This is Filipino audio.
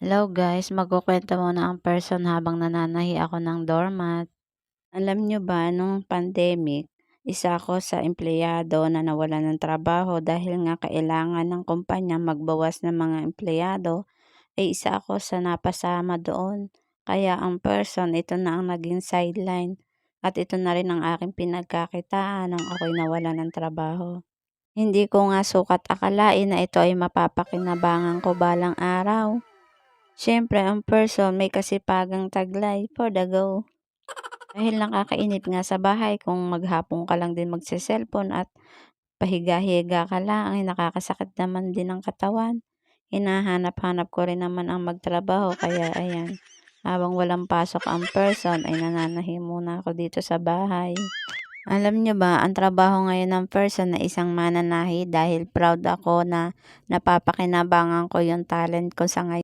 Hello guys, magkukuwento muna ang person habang nananahi ako ng doormat. Alam nyo ba, nung pandemic, isa ako sa empleyado na nawalan ng trabaho dahil nga kailangan ng kumpanya magbawas ng mga empleyado, ay isa ako sa napasama doon. Kaya ang person, ito na ang naging sideline. At ito na rin ang aking pinagkakitaan nung ako'y nawalan ng trabaho. Hindi ko nga sukat akalain na ito ay mapapakinabangan ko balang araw. Siyempre ang person may kasipagang taglay for the go. Dahil nakakainip nga sa bahay kung maghapon ka lang din magse-cellphone at pahiga-higa ka lang ay nakakasakit naman din ang katawan. Hinahanap-hanap ko rin naman ang magtrabaho kaya ayan, habang walang pasok ang person ay nananahi muna ako dito sa bahay. Alam niyo ba, ang trabaho ngayon ng person na isang mananahi dahil proud ako na napapakinabangan ko yung talent ko sa ngayon.